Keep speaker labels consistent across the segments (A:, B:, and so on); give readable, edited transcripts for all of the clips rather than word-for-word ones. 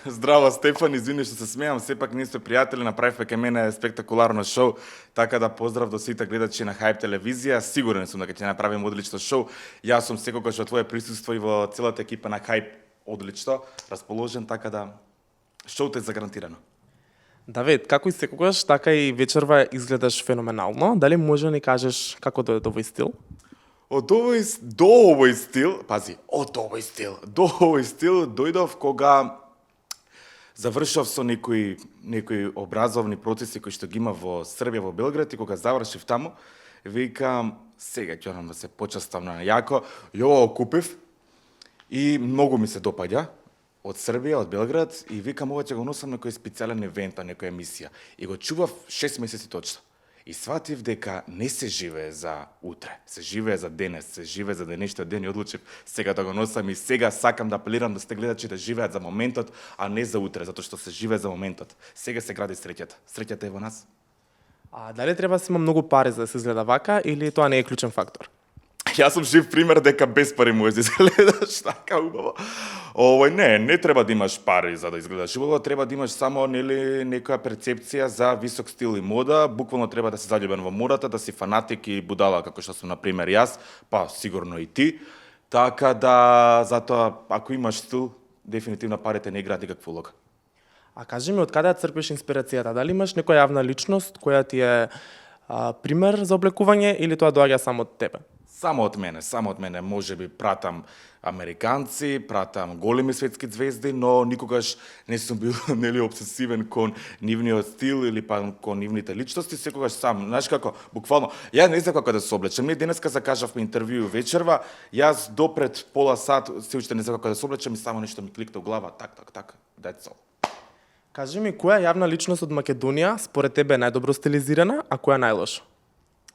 A: Здраво, Стефан, извини што се смеам, сепак ние сме пријатели, направивме кај мене спектакуларно шоу, така да поздрав до сите гледачи на Хајп телевизија. Сигурен сум дека ќе направиме одлично шоу. Јас сум секогаш во твое присуство и во целата екипа на Хајп одлично расположен, така да шоуто е загарантирано.
B: Давид, како и секогаш, така и вечерва изгледаш феноменално. Дали може да ни кажеш како дојде овој стил?
A: До овој стил дојдов кога завршав со некои образовни процеси кои што ги има во Србија, во Белград, и кога завршив таму, викам, сега ќе одам да се почастам на јако, ја купив и многу ми се допаѓа од Србија, од Белград, и викам, ова ќе го носам на некој специјален евент, на некоја емисија. И го чував 6 месеци точно. И сватив дека не се живее за утре, се живее за денес, се живее за денешниот ден, и одлучив сега да го носам, и сега сакам да апелирам да сте гледачи да живеат за моментот, а не за утре, затоа што се живее за моментот. Сега се гради среќата. Среќата е во нас.
B: А дали треба да се има многу пари за да се изгледа вака или тоа не е клучен фактор?
A: Јас сум жив пример дека без пари можеш да изгледаш така убаво. Не треба да имаш пари за да изгледаш убаво, треба да имаш само некоја перцепција за висок стил и мода, буквално треба да си заљубен во модата, да си фанатик и будала како што сум на пример јас, па сигурно и ти. Така да затоа ако имаш стил, дефинитивно парите не играат никаква улога.
B: А кажи ми, од каде ја црпиш инспирацијата? Дали имаш некоја јавна личност која ти е пример за облекување или тоа доаѓа само од тебе?
A: Само од мене, може би пратам американци, пратам големи светски звезди, но никогаш не сум бил обсесивен кон нивниот стил или па кон нивните личности, секогаш сам. Знаеш како, буквално, ја не знам како да се облечам. Ние денеска закажавме интервју вечерва, јас допред пола сат се уште не знам како да се облечам и само нешто ми кликна во глава, так, that's all.
B: Кажи ми, која јавна личност од Македонија според тебе е најдобро стилизирана, а која најлошо?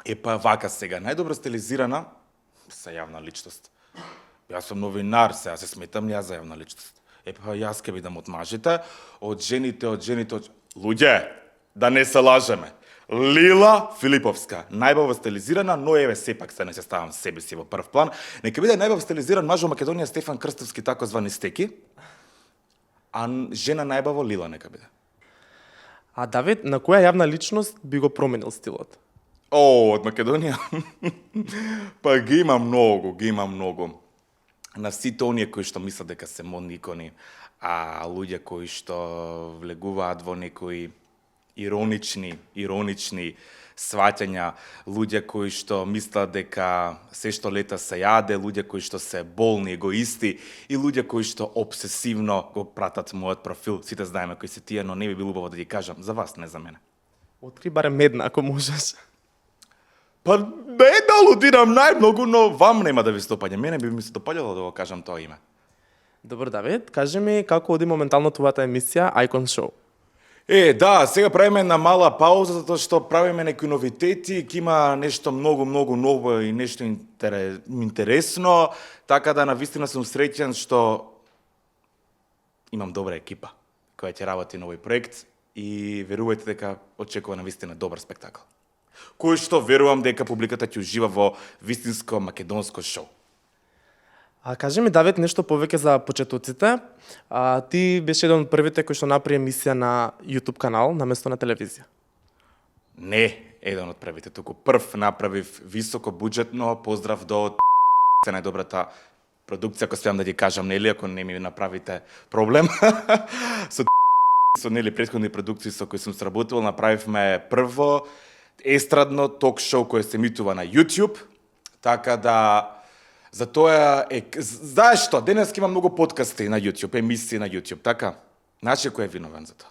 A: Епа вака сега, најдобро стилизирана се јавна личност. Јас сум новинар, сега се сметам јас за јавна личност. Епа јас ке бидам од мажите, од жените, луѓе, да не се лажеме. Лила Филиповска, најбаво стилизирана, но еве сепак се не се ставам себе си во прв план. Нека биде најбаво стилизиран маж во Македонија Стефан Крстовски, таковзвани Стеки, а жена најбаво Лила нека биде.
B: А Давид, на која јавна личност би го променил стилот?
A: Од Македонија? Па ги има многу. На сите оние кои што мислат дека се модни икони, а луѓе кои што влегуваат во некои иронични сваќања, луѓе кои што мислат дека се што лета се јаде, луѓе кои што се болни, егоисти и луѓе кои што обсесивно го пратат мојот профил. Сите знаеме кои се тие, но не би било убаво да ги кажам за вас, не за мене.
B: Откри барем една, ако можеш.
A: Па не да алудирам најмногу, но вам нема да ви се допаѓа. Мене би ми се допаѓало да го кажам тоа име.
B: Добар, Давид, кажи ми како оди моментално твојата емисија Icon Show?
A: Да, сега правиме една мала пауза, затоа што правиме некои новитети, ќе има нешто многу ново и нешто интересно, така да навистина сум среќен што имам добра екипа која ќе работи на овој проект и верувајте дека очекува навистина добар спектакл, кој што верувам дека публиката ќе ужива во вистинско македонско шоу.
B: А кажи ми, Давид, нешто повеќе за почетоците. Ти беше еден од првите кој што направи емисија на YouTube канал наместо на телевизија.
A: Не еден од првите, туку прв направив високо буџетно, поздрав до се најдобрата продукција, ако смеам да ги кажам, нели, ако не ми направите проблем. Со претходни продукции со кои сум сработувал, направивме прво естрадно ток-шоу кој се емитува на YouTube, така да за тоа знаеш што, денес има многу подкасти на YouTube, емисии на YouTube, така? Знаеш кој е виновен за тоа?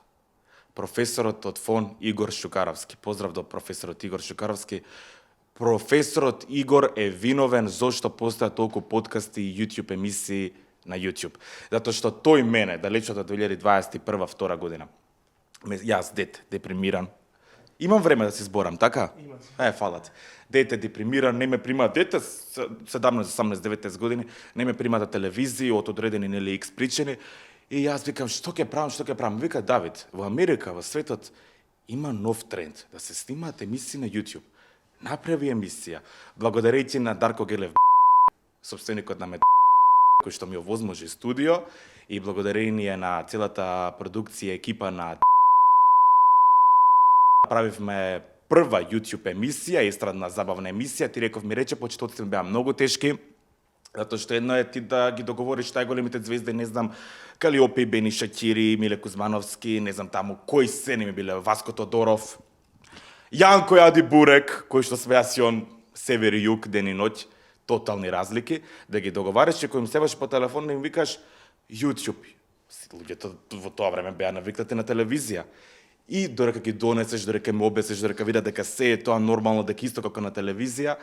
A: Професорот од ФОН Игор Шукаровски. Поздрав до професорот Игор Шукаровски. Професорот Игор е виновен зошто постојат толку подкасти и YouTube емисии на YouTube. Затоа што тој мене, далечот од 2021-2022 година, јас дете, депримиран, имам време да се зборам, така? Фала ти. Дете депримиран, не ме примаат, дете 17, 18, 19 години, не ме примаат на телевизија од одредени X причини, и јас викам, што ќе правам? Вика, Давид, во Америка, во светот, има нов тренд, да се снимаат емисии на YouTube. Направи емисија, благодарејќи на Дарко Гелев, собственикот на кој што ми овозможи студио и благодарение на целата продукција екипа на правивме прва YouTube емисија, естрадна забавна емисија. Ти реков ми рече почетоците ми беа многу тешки, затоа што едно е ти да ги договориш најголемите звезди, не знам, Калиопе, Бени Шакири, Миле Кузмановски, не знам таму кои се не ми биле, Васко Тодоров, Јанко Јади Бурек, кој што свеа си он север и југ, ден и ноќ, тотални разлики, да ги договараш и кој им себаш по телефон да им викаш YouTube. Луѓето во тоа време беа навикнати на телевизија. И додека ги донесеш, додека им обясниш, додека видат дека се е тоа нормално, дека исто како на телевизија,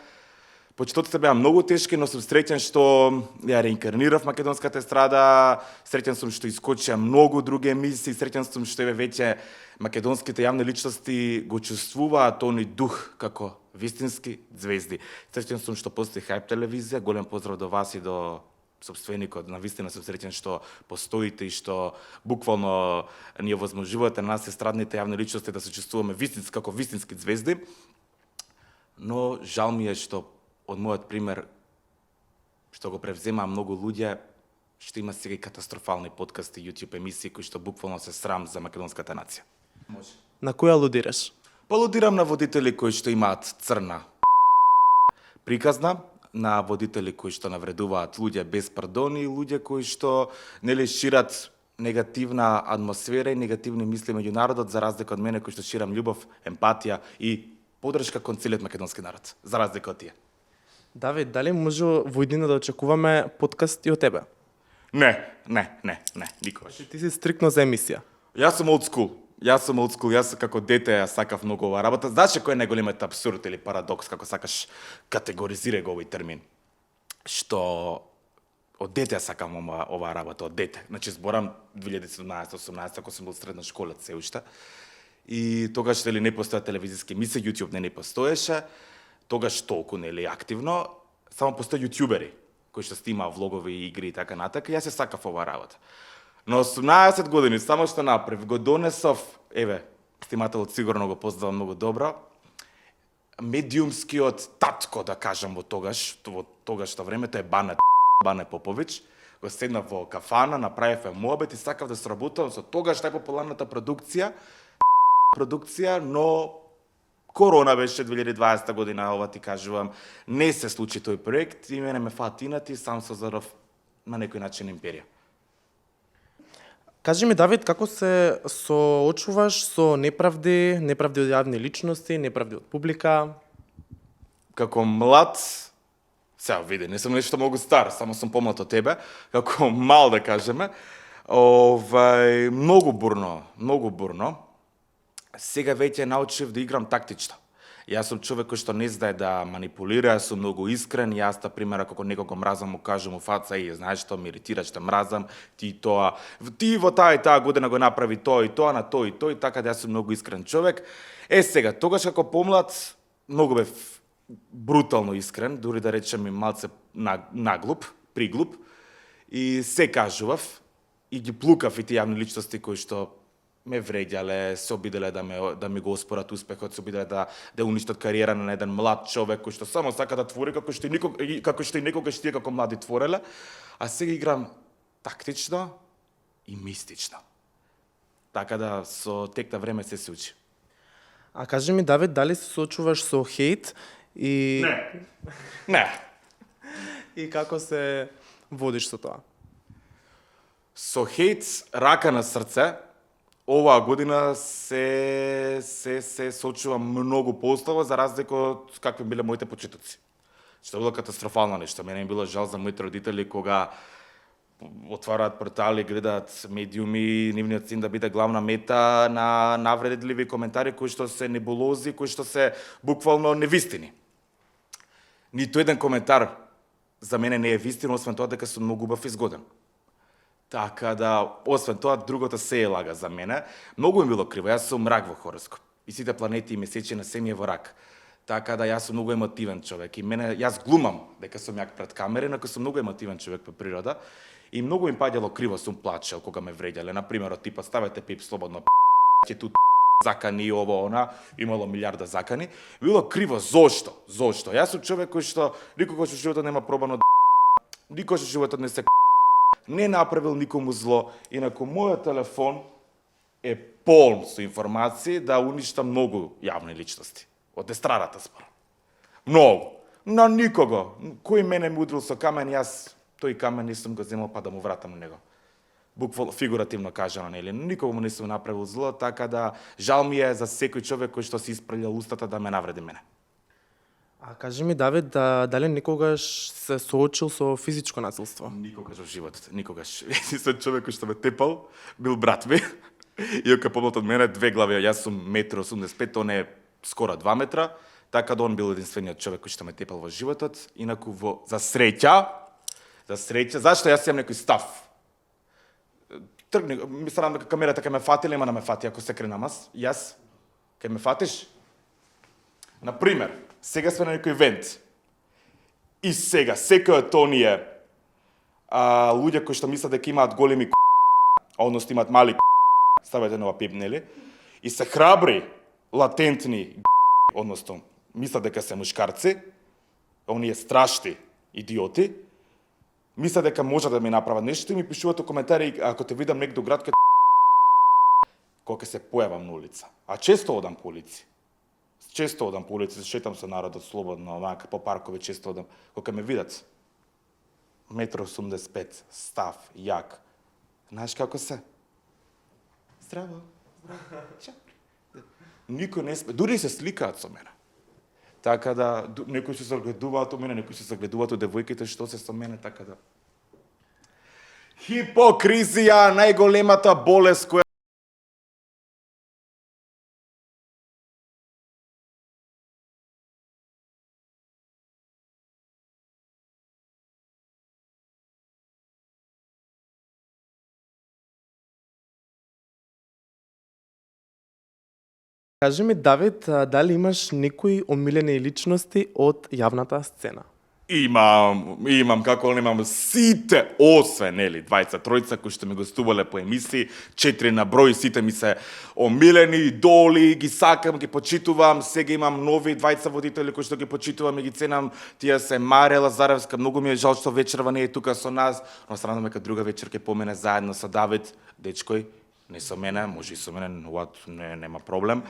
A: почетоците беа многу тешки, но сум среќен што ја реинкарнирав македонската естрада, среќен сум што искочија многу други емисии, среќен сум што еве веќе македонските јавни личности го чувствуваат тој дух како вистински звезди. Среќен сум што постои Хајп телевизија, голем поздрав до вас и до собственикот, на вистина сум среќен што постоите и што буквално ни овозможувате на нас естрадните јавни личности да се чувствуваме вистински како вистински звезди. Но жал ми е што од мојот пример што го превземаа многу луѓе, што има сега и катастрофални подкасти, YouTube емисии кои што буквално се срам за македонската нација. Може.
B: На која алудираш?
A: Алудирам на водители кои што имаат црна приказна, на водители кои што навредуваат луѓе без пардон и луѓе кои што нели шират негативна атмосфера и негативни мисли меѓу народот, за разлика од мене кој што ширам љубов, емпатија и подршка кон целиот македонски народ, за разлика од тие.
B: Давид, дали може во иднина да очекуваме подкаст и од тебе?
A: Не, никогаш.
B: Ти си стрикно за емисија.
A: Јас сум old school. Јас како дете ја сакав многу оваа работа. Знаеш кој е најголемиот апсурд или парадокс, како сакаш категоризира го овој термин? Што од дете ја сакам оваа работа, од дете. Значи зборам 2017-18, ако сум бил средна школа се уште. И тогаш нели не постоја телевизиски емисии, YouTube не постоеше. Тогаш толку нели активно, само постои јутјубери кои што снимаа влогови, игри и така натака. Јас се сакав оваа работа. На 18 години, само што направив, го донесов, еве, снимателот сигурно го познава многу добро, медиумскиот татко, да кажам, во тогашто време, тоа е Бане Попович, го седнав во кафана, направив муабет и сакав да сработам со тогаш најпопуларната продукција, но корона беше 2020 година, ова ти кажувам, не се случи тој проект и мене ме фатинат и сам созаров на некој начин империја.
B: Кажи ми, Давид, како се соочуваш со неправди од јавни личности, неправди од публика?
A: Како млад, сега види, не сум нешто многу стар, само сум помлад од тебе, како мал да кажеме, многу бурно. Сега веќе научив да играм тактично. Јас сум човек кој што не знае да манипулира, јас сум многу искрен, јас та примера како некого мразам му кажам у фаца и знаеш што ме иритираш, што мразам, ти во таа и таа година го направи тоа и тоа на тој и тој, така да јас сум многу искрен човек. Сега, тогаш како помлад многу бев брутално искрен, дури да речем и малце наглуп, приглуп и се кажував и ги плукав и тие јавни личности кои што ме вреѓале, се обиделе да ми го оспорат успехот, се обиделе да уништат кариера на еден млад човек кој што само сака да твори како што и некогаш тие како млади твореле, а сега играм тактично и мистично. Така да со тек на време се учи.
B: А кажи ми, Давид, дали се соочуваш со хейт и
A: Не.
B: и како се водиш со тоа?
A: Со хейт, рака на срце, оваа година се соочувам многу поустава за разлика од какви биле моите почетоци. Што било катастрофално нешто. Мене ми било жал за моите родители кога отвараат портали, гледаат медиуми, нивниот син да биде главна мета на навредливи коментари кои што се небулози, кои што се буквално невистини. Ниту еден коментар за мене не е вистина, освен тоа дека сум многу убав и згоден. Така да, освен тоа, другото се е лага за мене. Многу ми било криво, јас сум рак во хороскоп. И сите планети и месечи на семје во рак. Така да, јас сум многу емотивен човек. И мене, јас глумам дека сум јак пред камери, но сум многу емотивен човек по природа. И многу им паѓало криво, сум плачел кога ме вреѓале. Например, од типа, ставете пип слободно, ќе ту закани ово, она, имало милиарда закани. Било криво, зошто? Јас сум човек кој што никогаш во животот нема пробано никогаш во животот не се не направил никому зло, инаку мојот телефон е полн со информации да уништа многу јавни личности. Од естрадата спорам. Многу. На никого. Кој мене ме удрил со камен, јас тој камен не сум го земал па да му вратам на него. Буквално, фигуративно кажано, нели? Никого му не сум направил зло, така да жал ми е за секој човек кој што се испрелја устата да ме навреди мене.
B: А кажи ми, Давид, дали некогаш се соочил со физичко насилство?
A: Никогаш во животот, никогаш. Единствен човек кој што ме тепал бил брат ми. Иако помалку од мене, 2 глави, јас сум 1,85 м, он е скоро 2 метра, така да он бил единствениот човек кој што ме тепал во животот. Инаку за среќа, зашто јас имам некој став. Тргни, мислам дека камерата ќе ме фати, нема да ме фати ако се кренам јас. Ќе ме фатиш? Например, сега сме на некој ивент. И сега, секој од оние луѓе кои што мислат дека имаат големи односно имаат мали ставете нова пип, нели? И се храбри, латентни односно мислат дека се мушкарци, оние страшни идиоти, мислат дека може да ми направат нешто и ми пишуваат у коментари ако те видам некој град кога се појавам на улица. А често одам по улици. Често одам по улици, шетам со народот слободно, онака по паркови често одам. Кога ме видат 1,85 м, став, јак. Знаеш како се? Здраво. Никој не дури се сликаат со мене. Така да некои се загледуваат у мене, некои се загледуваат у девојките што се со мене, така да. Хипокризија, најголемата болест која
B: Кажи ми, Давид, дали имаш некои омилени личности од јавната сцена?
A: Имам, како немам сите, освен, нели, двајца, тројца кои што ми гостувале по емисии, 4 на број, сите ми се омилени, идоли, ги сакам, ги почитувам, сега имам нови двајца водители кои што ги почитувам и ги ценам, тие се Марија Лазаревска, многу ми е жал што вечерва не е тука со нас, но странно ме дека друга вечер ќе помене заедно со Давид, дечкој, не со мене, може и со мене, нема проблем.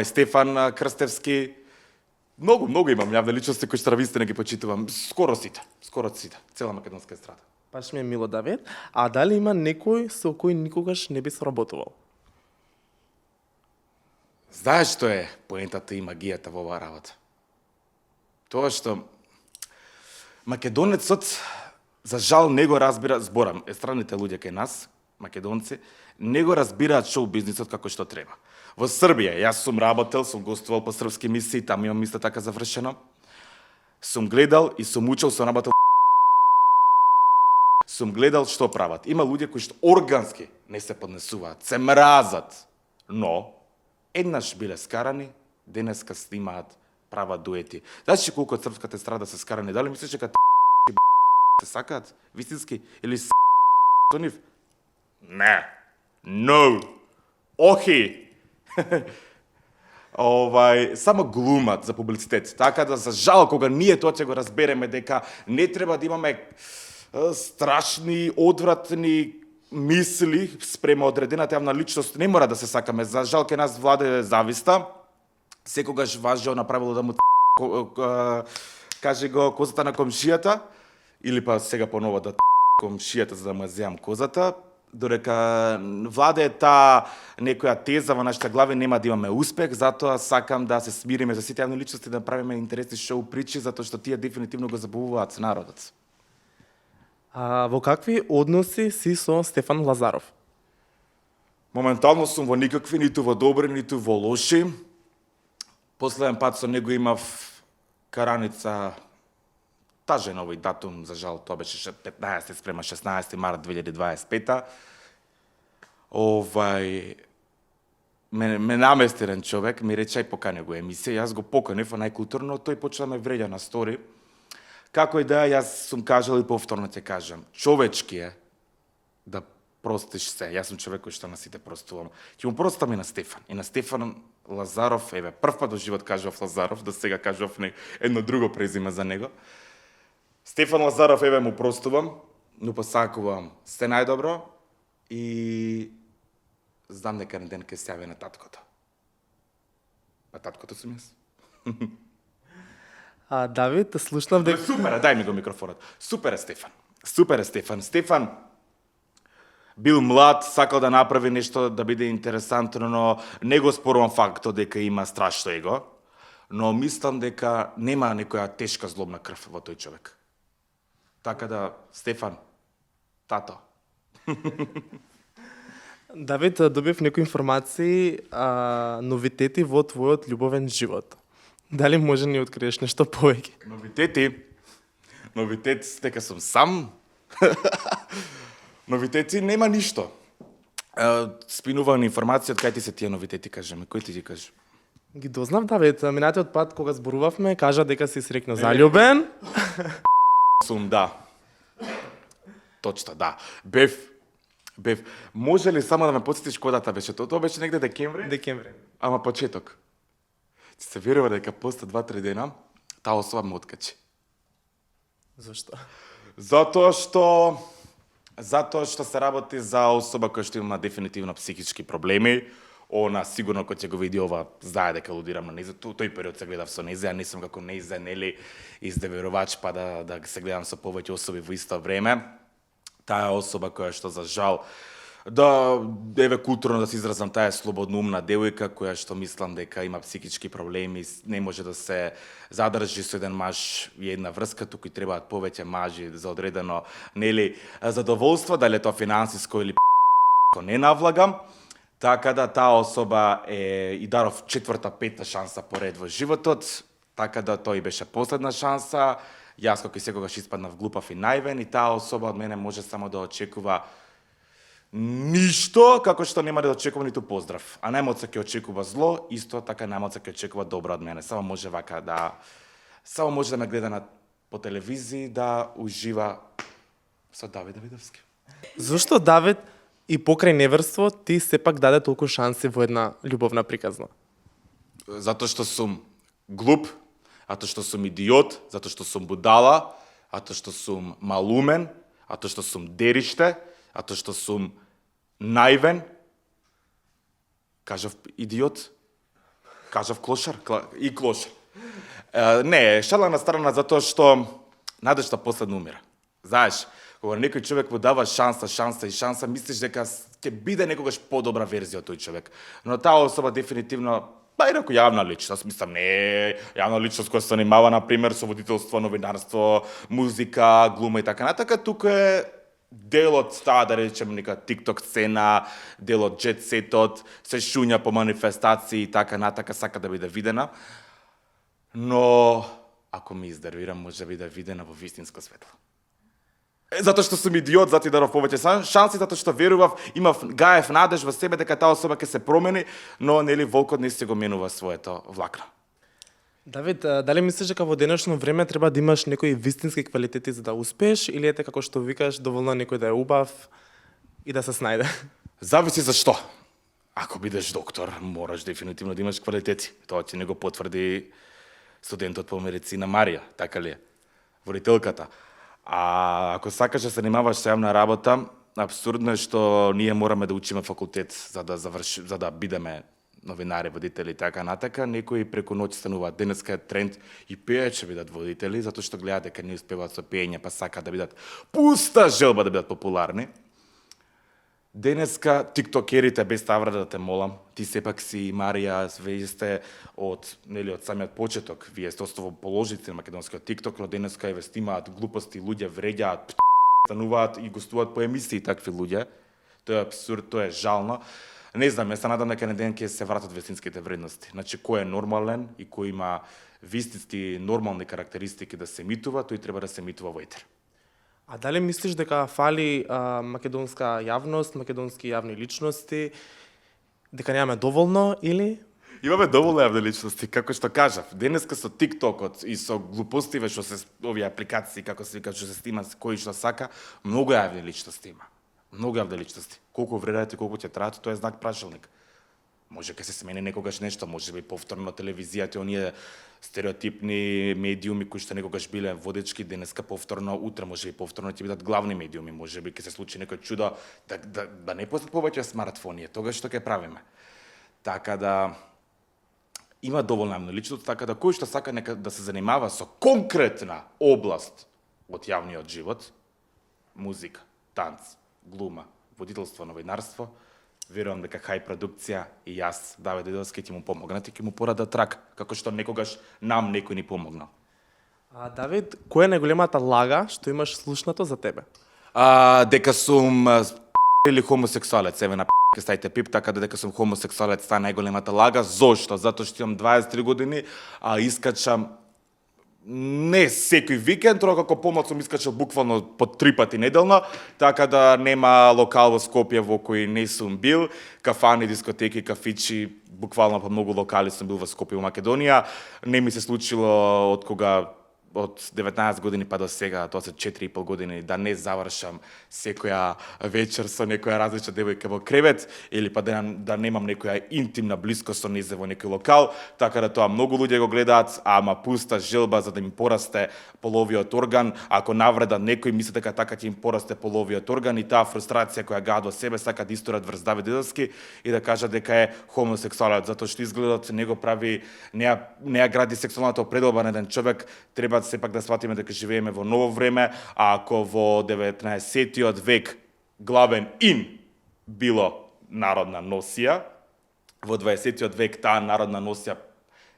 A: Стефан Крстевски, многу имам јавни личности кои што навистина ги почитувам, скоро сите, цела македонска естрада.
B: Баш ми е мило, Давид. А дали има некој со кој никогаш не би соработувал?
A: Знаеш што е поентата и магијата во оваа работа? Тоа што македонецот за жал не го разбира, зборам, естрадните луѓе кај нас, македонци, не го разбираат шоу бизнисот како што треба. Во Србија, јас сум работел, сум гостувал по српски емисии, таму имам исто така завршено. Сум гледал и сум учел, сум работел. Сум гледал што прават. Има луѓе кои што органски не се поднесуваат, се мразат, но еднаш биле скарани, денеска снимаат, прават дуети. Знаеш колку од српската естрада се скарани? Дали мислиш дека се сакаат вистински или со нив? Не. No. Охи. Само глумат за публицитет. Така да за жал кога ние тоа ќе го разбереме дека не треба да имаме страшни, одвратни мисли спрема одредената јавна личност, не мора да се сакаме. За жал ке нас владе зависта. Секогаш важно направило да му каже го козата на комшијата или па сега поново да комшијата за да му земам козата. Додека владе таа некоја теза во нашите глави, нема да имаме успех, затоа сакам да се смириме за сите јавни личности, да правиме интересни шоу причи, затоа што тие дефинитивно го забавуваат народот.
B: А во какви односи си со Стефан Лазаров?
A: Моментално сум во никакви, ниту во добри, ниту во лоши. Последен пат со него имав караница, тажен овој датум, за жал, тоа беше 15 спрема 16 март 2025. Ме намести еден човек, ми рече ај покани го емисија, јас го поканив, а најкултурно, тој почна ме вреѓа на стори. Како и да, јас сум кажал и повторно ќе кажам, човечки е да простиш се. Јас сум човек кој што на сите простувам. Ќе му простам и на Стефан. И на Стефан Лазаров, прв пат во живот кажував Лазаров, до сега кажував едно друго презиме за него. Стефан Лазаров, му простувам. но посакувам сте најдобро и знам дека еден ден ќе се јави на таткото. А таткото сум јас.
B: Давид, слушнав дека
A: Супер, дај ми го микрофонот. Супер е Стефан. Супер е Стефан. Стефан бил млад, сакал да направи нешто да биде интересантно, но не го спорувам фактот дека има страшно его, но мислам дека нема некоја тешка злобна крв во тој човек. Така да, Стефан, тато.
B: Давид, добив некои информации, новитети во твојот љубовен живот. Дали може да ни откриеш нешто повеќе?
A: Новитет дека сум сам. Новитети нема ништо. Спинувам информација од кај ти се тие новитети, кажи ми, кој ти ги кажи?
B: Ги дознав, Давид, минатиот пат кога зборувавме, кажа дека си срекно заљубен.
A: Сум, да. Точно, да. Бев. Може ли само да ме потсетиш која дата беше? Тоа беше негде декември?
B: Декември.
A: Ама почеток. Ти се верува дека после 2-3 дена таа особа ме откачи.
B: Зошто?
A: Затоа што се работи за особа која што има дефинитивно психички проблеми. Она сигурно кој ќе го види ова знае дека лудирам на нејзе. Тој период се гледав со нејзе, а не сум како нејзе, нели, издеверувач па да се гледам со повеќе особи во исто време. Таа особа која што за жал еве културно да се изразам, таа е слободноумна девојка која што мислам дека има психички проблеми, не може да се задржи со еден маж и една врска, туку и требаат повеќе мажи за одредено, нели, задоволство, дали е тоа финансиско или не навлагам. Така да таа особа и даров 4-5 шанса поред во животот, така да тој беше последна шанса. Јас како и секогаш испаднав глупав и наивен и таа особа од мене може само да очекува ништо, како што нема да очекува ниту поздрав. А најмалку ќе очекува зло, исто така најмалку ќе очекува добро од мене. Само може да ме гледа по телевизија, да ужива со Давид Давидовски.
B: Зошто, Давид, и покрај неверство, ти сепак даде толку шанси во една љубовна приказна?
A: Затоа што сум глуп, затоа што сум идиот, затоа што сум будала, затоа што сум малумен, затоа што сум дериште, затоа што сум наивен. Кажав идиот, кажав клошар и клошар. Не, шала на страна затоа што надежта последно умира. Знаеш, кога некој човек му дава шанса, мислиш дека ќе биде некогаш подобра верзија од тој човек. Но таа особа дефинитивно, па и некој јавна личност, мислам, не јавна личност која се занимава, например, со водителство, новинарство, музика, глума и така натака, тука е дел од таа, да речем, нека TikTok сцена, дел од jet сетот, се шуња по манифестации и така натака, сака да биде видена. Но, ако ми издервирам, може да биде видена во вистинско светло. Затоа што сум идиот, затоа даров повеќе шанси, затоа што верував, гаев надеж во себе дека таа особа ќе се промени, но нели волкот не се го менува своето влакно.
B: Давид, дали мислиш дека во денешно време треба да имаш некои вистински квалитети за да успееш или ете како што викаш доволно некој да е убав и да се снајде?
A: Зависи за што. Ако бидеш доктор, мораш дефинитивно да имаш квалитети. Тоа ќе не го потврди студентот по медицина Марија, така ли е? Водителката. А ако сакаш да се занимаваш со јавна работа, апсурдно е што ние мораме да учиме факултет за да бидеме новинари, водители и така натака. Некои преку ноќ стануваат. Денеска е тренд и пејачи бидат водители, затоа што гледаат дека не успеваат со пеење, па сакаат да бидат пуста желба да бидат популарни. Денеска тиктокерите, без тавра да те молам, ти сепак си Марија, вие сте од самиот почеток, вие сте основоположници на македонскиот тикток, но денеска еве снимаат глупости, луѓе вреѓаат, стануваат и гостуваат по емисии такви луѓе. Тоа е апсурд, тоа е жално. Не знам, се надам дека еден ден ќе се вратат вистинските вредности. Значи, кој е нормален и кој има вистински нормални карактеристики да се емитува, тој треба да се емитува во етер.
B: А дали мислиш дека фали македонска јавност, македонски јавни личности, дека немаме доволно или?
A: Имаме доволно јавни личности, како што кажав. Денеска со TikTokот и со глупостиве што се овие апликации, како се вика, што се снима кој што сака, многу јавни личности има. Многу јавни личности. Колку вредаат и колку ќе траат, тоа е знак прашалник. Може ќе се смени некогаш нешто, може би повторно телевизијата, оние стереотипни медиуми кои што некогаш биле водечки, денеска повторно, утре може би повторно ќе бидат главни медиуми, може би ќе се случи некој чудо да не постојат повеќе смартфони, тогаш што ќе правиме. Така да има доволно личност, така да кој што сака нека да се занимава со конкретна област од јавниот живот, музика, танц, глума, водителство, новинарство, верувам дека Хај продукција и јас, Давид Дедовски, ќе му помогнат и ќе му порада трак, како што некогаш нам некој ни помогнал.
B: Давид, која е најголемата лага што имаш слушнато за тебе?
A: Дека сум или хомосексуалец, еве на ќе ставите пип, така да дека сум хомосексуалец, таа најголемата лага. Зошто? Затоа што имам 23 години, а искачам не секој викенд, тоа како помал сум искачал буквално по 3 пати неделно, така да нема локал во Скопје во кој не сум бил, кафани, дискотеки, кафичи, буквално по многу локали сум бил во Скопје, во Македонија. Не ми се случило од кога од 19 години па до сега, тоа се 4,5 години, да не завршам секоја вечер со некоја различна девојка во кревет, или па да немам некоја интимна блискост со незе во некој локал, така да тоа многу луѓе го гледаат, ама пуста желба за да им порасте половиот орган, ако навреда некој мисли дека така ќе им порасте половиот орган и таа фрустрација која гаат во себе сака да истурат врз Давид Дедовски и да кажат дека е хомосексуалец, затоа што изгледот не го прави, не ја гради сексуалната определба на еден човек, треба сепак да сватиме дека живееме во ново време, а ако во 19-тиот век главен ин било народна носија, во 20-тиот век таа народна носија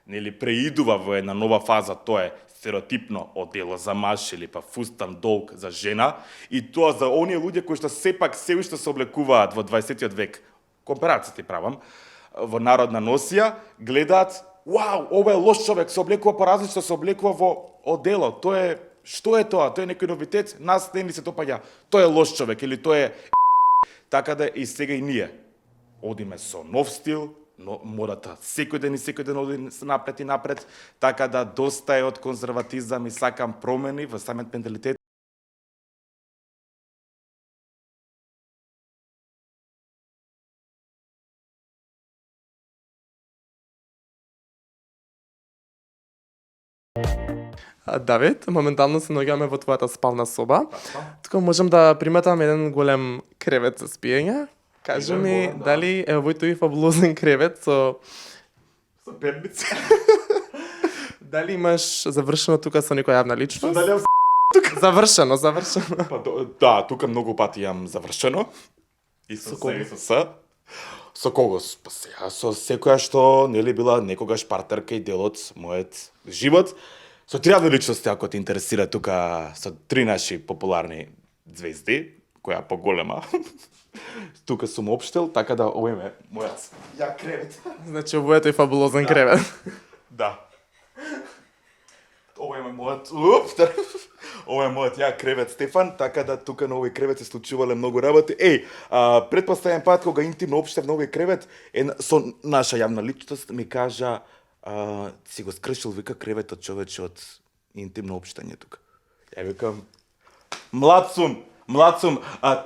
A: нели преидува во една нова фаза, тоа е стереотипно одело за маж или па фустан долг за жена, и тоа за оние луѓе кои што сепак се уште се облекуваат во 20-тиот век, комперацијата правам, во народна носија, гледаат, вау, ова е лош човек, се облекува поразлично, се облекува во одело, тоа е, што е тоа? Тоа е некој новитет, нас не ни се допаѓа, тоа е лош човек или тоа е така да и сега и ние одиме со нов стил, но модата секој ден оди напред и напред, така да доста е од конзерватизам и сакам промени во самиот менталитет.
B: Давид, моментално се наоѓаме во твојата спална соба. Тука можам да приметам еден голем кревет за спиење. Кажи ми, дали е овој тој фабулозен кревет со
A: перници?
B: Дали имаш завршено тука со некоја јавна личност?
A: Дали
B: Завршено.
A: Па, да, тука многу пати јам завршено. И со
B: кого?
A: Со кого? Па сега, со секоја што нели била некогаш партерка и дел од мојот живот. Со три јавни личности, ако те интересира тука, со 3 наши популарни звезди, која поголема. Тука сум општел, така да овој ме мојот ја кревет.
B: Значи, овој е тој фабулозен кревет.
A: Да. Ова е мојот, ова е мојот ја кревет Стефан, така да тука на овој кревет се случувале многу работи. Претпоставен пат кога интимно општев на овој кревет, со наша јавна личност ми кажа си го скршил, вика, креветот човече од интимно општање тука. Ја викам, млад сум,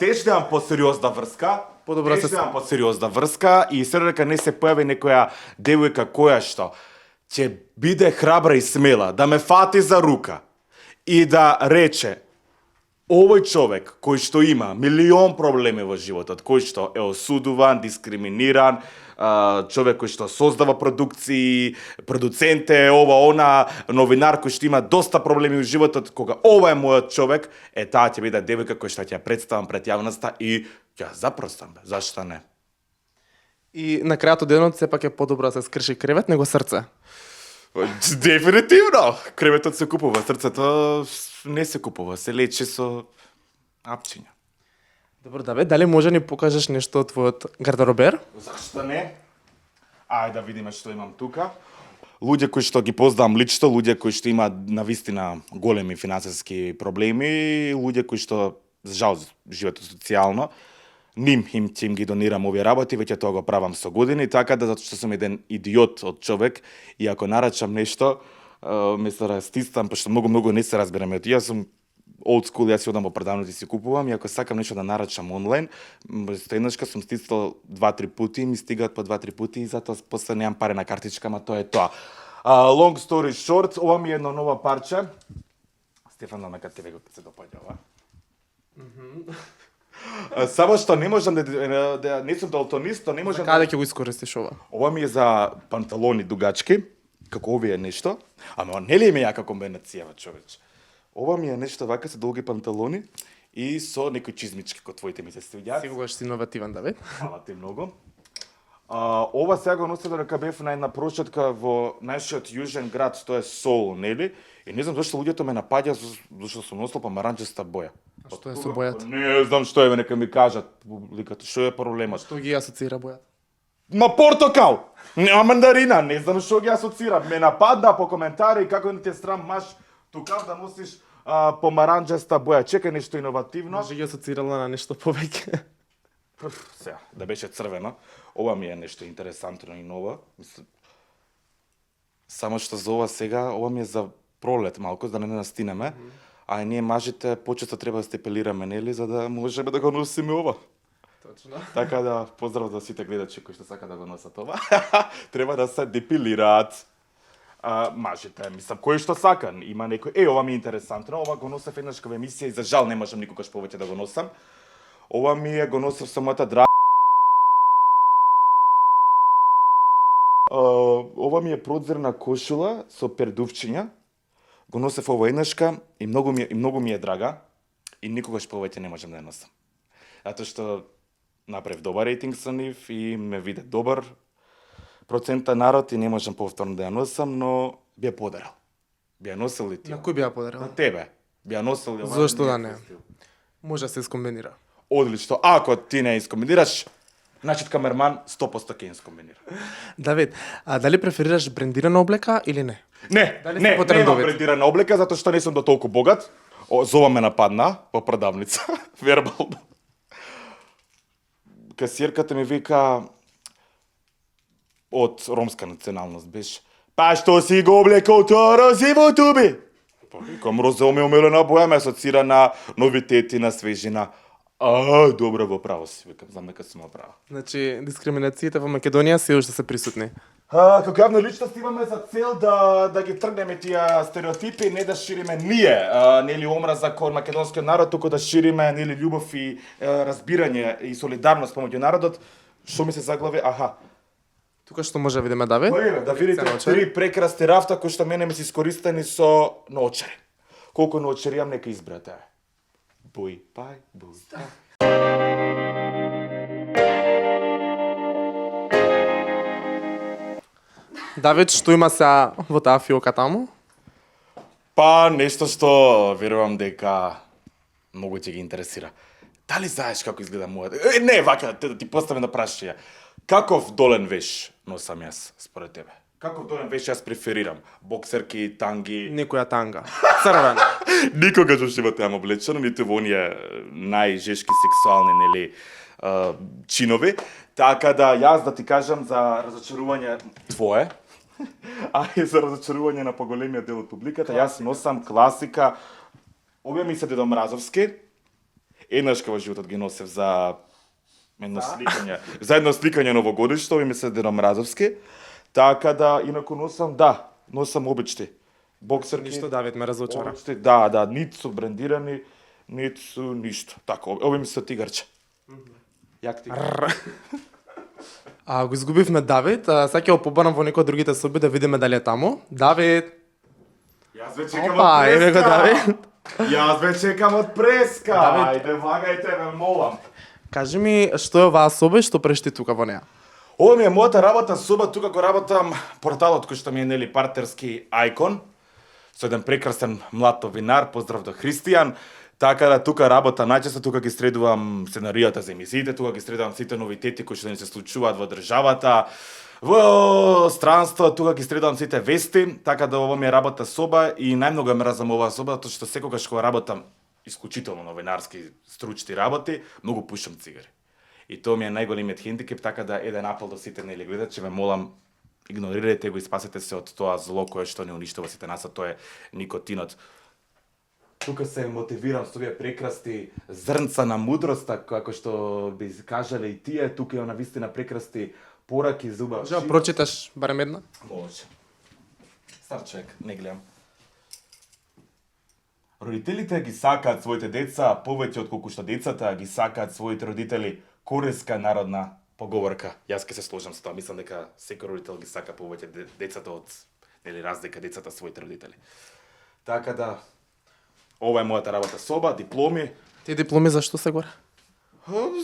A: теш да имам посериозна врска, и се дека не се појави некоја девојка која што ќе биде храбра и смела, да ме фати за рука и да рече, овој човек кој што има милион проблеми во животот, кој што е осудуван, дискриминиран, човек кој што создава продукции, продуцент е, она, новинар кој што има доста проблеми во животот, кога ова е мојот човек, таа ќе биде девојка кој што ќе ја представам пред јавноста и ќе запростам, зашто не?
B: И на крајот од денот сепак е подобро да се скрши кревет него срце.
A: Дефинитивно! Креветот се купува, срцето не се купува, се лечи со апчиња.
B: Добро, Давид, дали може да ни покажеш нешто од твојот гардеробер?
A: Зашто не? Ајде да видиме што имам тука. Луѓе кои што ги познавам лично, луѓе кои што имаат навистина големи финансиски проблеми, луѓе кои што за жал живеат социјално, им ги донирам овие работи, веќе тоа го правам со години, така да затоа што сум еден идиот од човек и ако нарачам нешто, место да стистам, пошто многу не се разбираме. Јас сум old school, јас си одам во продавници и си купувам и ако сакам нешто да нарачам онлайн, еднашка сум стисал 2-3 пати, ми стигаат по 2-3 пати и затоа после немам пари на картичка, ама тоа е тоа. Long story short, ова ми е едно нова парче. Стефан, нека тебе го се допаѓа ова. Само што не можам да не сум далтонист, не можам.
B: Каде ќе го искористиш ова?
A: Ова ми е за панталони дугачки, како овие нешто, ама нели ми јака комбинација, човече. Ова ми е нешто вака со долги панталони и со некои чизмички кои твоите ми се свиѓаат.
B: Сигурно си инновативен, Давид.
A: Фала ти многу. Ова сега го носев дека бев на една прошетка во нашиот јужен град, тоа е Сол, нели? И не знам зашто луѓето ме напаѓа зашто сум носел помаранчеста боја.
B: Што е со бојата?
A: Не знам што е, нека ми кажат публиката, што е проблемот.
B: Што ги асоцира бојата?
A: На портокал, на мандарина, не знам што ги асоцира. Ме нападна по коментари како не те срам маш тука да носиш помаранџаста боја. Чекај нешто иновативно.
B: Може ги асоцирала на нешто повеќе.
A: Сега, да беше црвено. Ова ми е нешто интересантно и ново. Само што за ова сега, ова ми е за пролет малку, за да не настинеме. А и ние мажите почесто треба да степелираме, нели, за да можеме да го носиме ова.
B: Точно.
A: Така да, поздрав за сите гледачи кои што сака да го носат ова. Треба да се депилираат. Мажите, мислам, кој што сака. Има некој, ова ми е интересантно, ова го носев еднаш во емисија и за жал не можам никогаш повеќе да го носам. Ова ми е, го носев со мојата ова ми е продзерна кошула со пердувчиња. Го носев ова еднашка и многу ми е драга и никогаш повеќе не можам да ја носам. Затоа што направив добар рейтинг со нив и ме виде добар процента народ и не можам повторно да ја носам, но би ја подарил. Би ја носил ли ти?
B: На кој би ја подарил?
A: На тебе. Би ја носил ли?
B: Зошто да не? Може да се искомбинира.
A: Одлично. Ако ти не искомбинираш, значи камерман 100% ќе искомбинира.
B: Давид, дали преферираш брендирана облека или не?
A: Не,
B: Дали си
A: не,
B: потребен
A: нема
B: Давид?
A: брендирана облека, затоа што не сум до толку богат. Зова ме нападна во продавница, вербално. Касиерката ми вика од ромска националност беше. Па што си го облекол тоа розиво туби? Па викам, розово ми омилена боја, ме асоцира на новитети, на свежина. Добро, во право си, викам, знам дека сум во право.
B: Значи, дискриминациите во Македонија се уште се присутни.
A: Како јавна личност имаме за цел да ги тргнеме тие стереотипи, не да шириме ние, нели омраза кон македонскиот народ, туку да шириме нели љубов и разбирање и солидарност помеѓу народот. Што ми се заглави?
B: Тука што може да видиме, Давид?
A: Да видите три прекрасни рафта кои што мене ми се искористени со наочари. Колку наочари имам, нека избрате. Буј, пај, буј, пај.
B: Давид, што има сега во таа фиока таму?
A: Па, нешто што верувам дека многу ќе ги интересира. Дали знаеш како изгледа мојата? Не, вака, да ти поставам на прашање. Каков долен веш носам јас, според тебе? Каков долен веш јас преферирам? Боксерки, танги?
B: Некоја танга. Црвена.
A: Никогаш во живот немам облечено, ниту во оние најжешки сексуални, нели, чинови. Така да, јас да ти кажам за разочарување твое, а и за разочарување на поголемиот дел од публиката, јас носам класика. Овие ми се Дедо Мразовски. Еднашка во животот ги носев за едно сликање, за едно сликање новогодишно, овие ми се Дедо Мразовски. Така да, инаку носам обични. Боксерки.
B: Ништо, Давид ме разочара.
A: Обични, да, ниту су брендирани, ниту су ништо. Така, овие ми се тигарче. Јак тигар.
B: Го изгубивме Давид, сега ќе го побарам во некој од другите соби да видиме дали е таму. Давид!
A: Јас ве чекам
B: Опа,
A: од
B: еве го
A: преска.
B: Давид.
A: Јас ве чекам од преска.
B: Давид.
A: Ајде, вагајте, ве молам.
B: Кажи ми, што е оваа соба и што правиш ти тука во неа?
A: Ова ми е мојата работа соба, тука го работам порталот кој што ми е нели партерски ајкон, со еден прекрасен млад новинар, поздрав до Христијан. Така да тука работа најчесто, тука ги средувам сценаријата за емисиите, тука ги средувам сите новитети кои што ни се случуваат во државата, во странство, тука ги средувам сите вести, така да ова ми е работа соба и најмногу ја мразам оваа соба, затоа што секогаш кога работам исклучително новинарски стручни работи, многу пушам цигари. И тоа ми е најголемиот хендикеп, така да еден апел до сите нели гледачи, ве молам, игнорирајте го и спасете се од тоа зло кое што не уништува сите нас, а тоа е никотинот. тука се мотивирам со овие прекрасни зрнца на мудроста, како што би кажале и тие, тука е на вистина прекрасни пораки за убав.
B: Може да прочиташ барем една?
A: Може. Стар човек, не гледам. Родителите ги сакаат своите деца повеќе отколку што децата ги сакаат своите родители. Корејска народна поговорка. Јас ќе се сложам со тоа. Мислам дека секој родител ги сака повеќе децата од разлика децата своите родители. Така да ова е мојата работа соба, дипломи
B: Ти дипломи зашто се горе?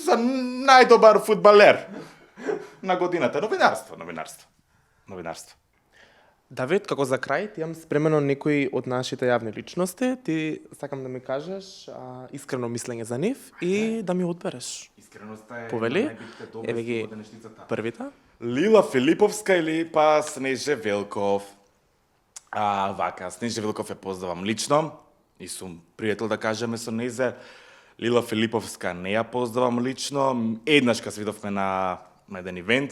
A: за најдобар фудбалер на годината. Новинарство.
B: Давид, како за крај, ти имам спремено некои од нашите јавни личности. Ти сакам да ми кажеш искрено мислење за нив и да ми одбереш.
A: Искреноста е
B: Повели,
A: најбитните
B: еве
A: доблести
B: ги
A: во денешницата.
B: првите.
A: Лила Филиповска или па Снеже Велков. Вака, Снеже Велков ја познавам лично и сум пријател да кажеме со незе. Лила Филиповска не ја познавам лично. Еднаш кога се видовме на еден ивент,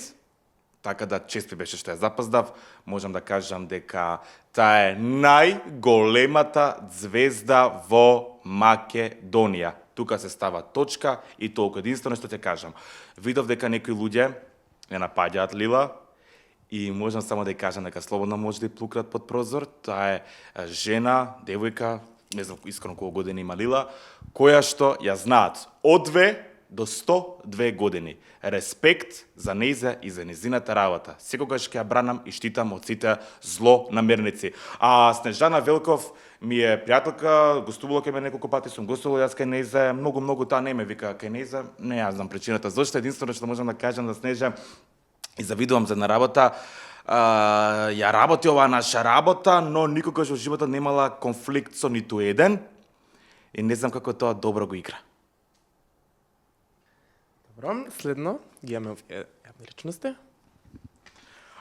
A: така да чест ми беше што ја запознав, можам да кажам дека таа е најголемата звезда во Македонија. Тука се става точка и толку. Единствено што ќе кажам. Видов дека некои луѓе ја напаѓаат Лила и можам само да ја кажам дека слободно може да ја плукнат под прозор. Таа е жена, девојка, не знам искрено колку години има Лила, која што ја знаат од 2 до 102 години. Респект за нејзе и за незината работа. Секогаш ќе ја бранам и штитам од сите злонамерници. Снежана Велков ми е пријателка, гостувала кај мене неколку пати, сум гостувал јас кај нејзе, многу таа не ме вика кај нејзе, не ја знам причината зашто, единствено што можам да кажам за Снежа и завидувам за на работа. Ја работи оваа наша работа, но никогаш во животот немала конфликт со ниту еден и не знам како тоа добро го игра.
B: Добро, следно ги имаме овие јавни личности.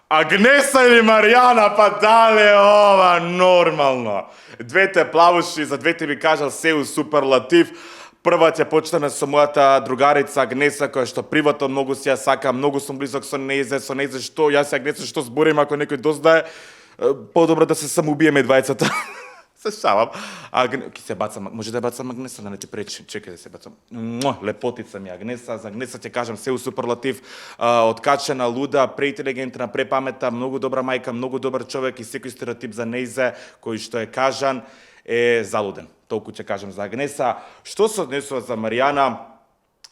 A: Агнеса или Маријана, па дале ова нормално. Двете плавуши, за двете би кажал се суперлатив. Прва ќе почнеме со мојата другарица Агнеса, која што приватно многу си ја сака, многу сум близок со нејзе што јас и Агнеса што зборим ако некој дознае, подобро да се самоубиеме двајцата. Се шалам. Ки се бацам, може да ја бацам Агнеса, да не ти пречи, чекај да се бацам. Лепотица ми Агнеса, за Агнеса ќе кажам се суперлатив, откачена, луда, преинтелигентна, препаметна, многу добра мајка, многу добар човек и секој стереотип за нејзе кој што е кажан е залуден. Толку ќе кажам за Агнеса. Што се однесува за Маријана,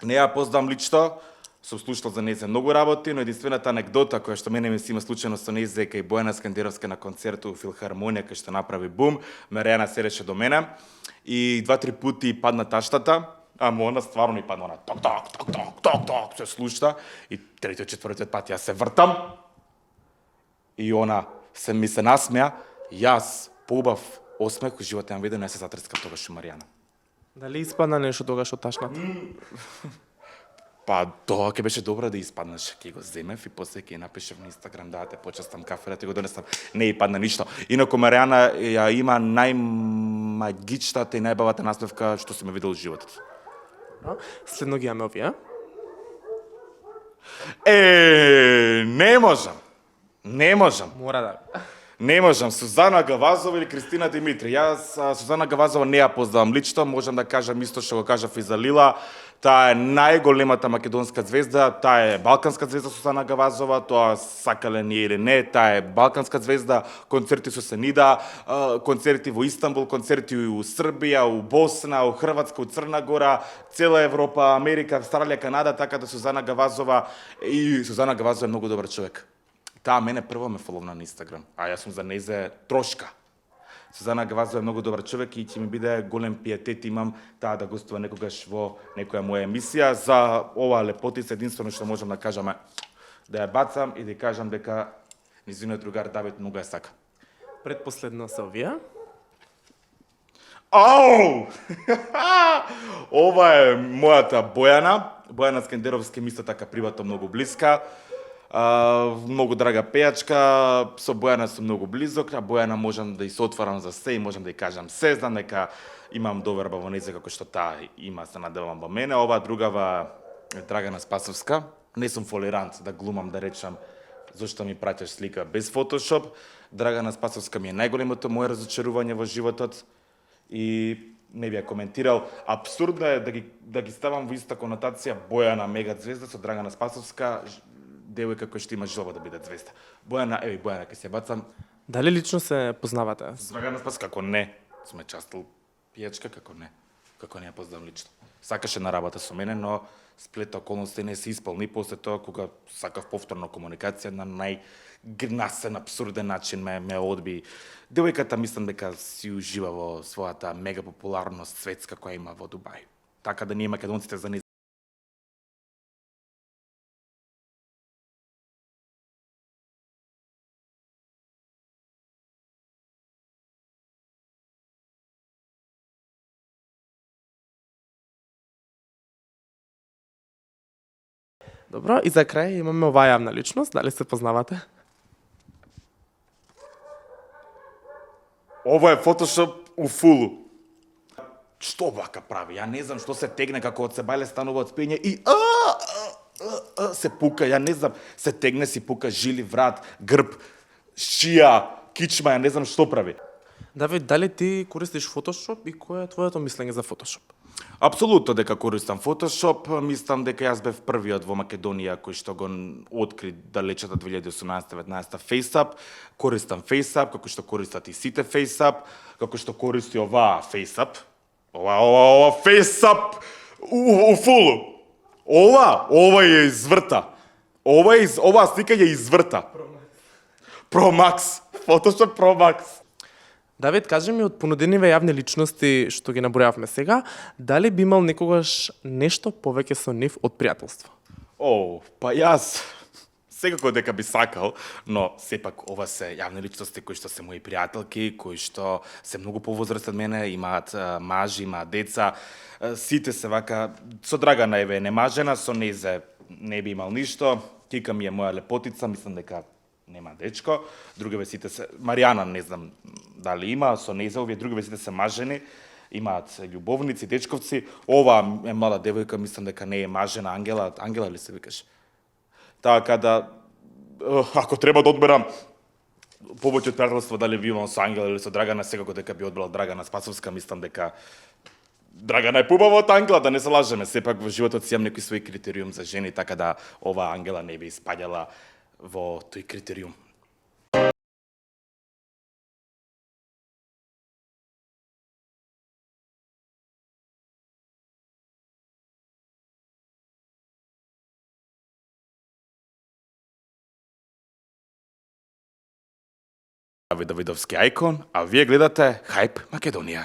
A: не ја познавам лично, сум слушал за нејзе многу работи, но единствената анекдота која што мене ми се има случајно со нејзе кај Бојана Скандеровска на концерт у Филхармонија кај што направи бум, Маријана седеше до мене и 2-3 пати падна таштата, ама она стварно ми падна, она ток, се слушта и третиот, четвртиот пат јас се вртам и она ми се насмеа, јас поубав осмех во животот јам виден, не се затрескав тогаш у Маријана.
B: Дали испадна нешто тогаш од ташната?
A: Па тоа ќе беше добро да испаднеш, ќе го земев и после ќе напишев на Инстаграм да те почестам кафе, да ти го донесам. Не и падна ништо. Инаку Маријана ја има најмагичната и најбавата насмевка што си ме видел во животот.
B: Следно ги имаме овие.
A: Не можам.
B: Мора да.
A: Не можам. Сузана Гавазова или Кристина Димитри. Јас Сузана Гавазова не ја познавам лично, можам да кажам исто што го кажав и за Лила. Таа е најголемата македонска звезда, таа е балканска звезда Сузана Гавазова, тоа сакале ние или не, таа е балканска звезда, концерти со Сенида, концерти во Истанбул, концерти у Србија, у Босна, у Хрватска, у Црна Гора, цела Европа, Америка, Австралија, Канада, така да Сузана Гавазова е многу добар човек. Таа мене прво ме фоловна на Инстаграм, а јас сум за нејзе трошка. Сузана Гавазова е многу добар човек и ќе ми биде голем пиетет имам таа да гостува некогаш во некоја моја емисија. За оваа лепотица единствено што можам да кажам е да ја бацам и да кажам дека низиниот другар Давид многу ја сака.
B: Предпоследно се овие.
A: Ау! Ова е мојата Бојана Скендеровска ми исто така приватно многу блиска. Многу драга пејачка, со Бојана сум многу близок, а Бојана можам да и се отварам за се и можам да и кажам се, знам дека имам доверба во нејзе како што таа има, се надевам во мене. Ова другава е Драгана Спасовска. Не сум фолирант да глумам, да речам зошто ми праќаш слика без фотошоп. Драгана Спасовска ми е најголемото моје разочарување во животот и не би ја коментирал. Апсурдно е да ги ставам во иста конотација Бојана мега звезда со Драгана Спасовска, девојка која што има желба да биде звезда. Бојана ќе се бацам.
B: Дали лично се познавате?
A: С Драгана Спасовска, како не, сме частил пијачка, како не ја познавам лично. Сакаше на работа со мене, но сплета околности не се исполни. После тоа, кога сакав повторно комуникација, на најгнасен, абсурден начин ме одби. Девојката мислам дека си ужива во својата мега популарност светска која има во Дубај. Така да ние македонците за неј
B: Добро, и за крај имаме оваа јавна личност, дали се познавате?
A: Ова е фотошоп у фулу. Што вака прави? Ја не знам што се тегне како од Себајле станува од спиење и се пука, ја не знам, се тегне, си пука жили, врат, грб, шија, кичма, ја не знам што прави.
B: Давид, дали ти користиш Photoshop и кое е твоето мислење за Photoshop?
A: Апсолутно дека користам Photoshop, мислам дека јас бев првиот во Македонија кој што го откри далечата 2018-19 FaceApp, користам FaceApp, како што користат и сите FaceApp, како што користи оваа FaceApp, ова FaceApp у фулу. Ова ја изврта. Оваа слика ја изврта. Pro Max. Photoshop Pro Max.
B: Давид, кажи ми од понудениве јавни личности што ги набројавме сега, дали би имал некогаш нешто повеќе со нив од пријателство?
A: Па јас секако дека би сакал, но сепак ова се јавни личности кои што се мои пријателки, кои што се многу повозрасни од мене, имаат мажи, имаат деца, сите се вака, со Драгана е немажена, со Незе не би имал ништо, Кика ми е моја лепотица, мислам дека нема дечко, другиве сите се, Маријана не знам дали има, со Незе, овие другиве сите се мажени, имаат љубовници, дечковци, ова е мала девојка, мислам дека не е мажена, Ангела ли се викаш? Така да, ако треба да одберам повеќе од пријателство, дали би имал со Ангела или со Драгана, секако дека би одбрал Драгана Спасовска, мислам дека Драгана е побава од Ангела, да не се лажеме, сепак во животот си имам некој свој критериум за жени, така да ова Ангела не би испаѓала во тој критериум. Давидовски ајкон, а вие гледате Хајп Македонија.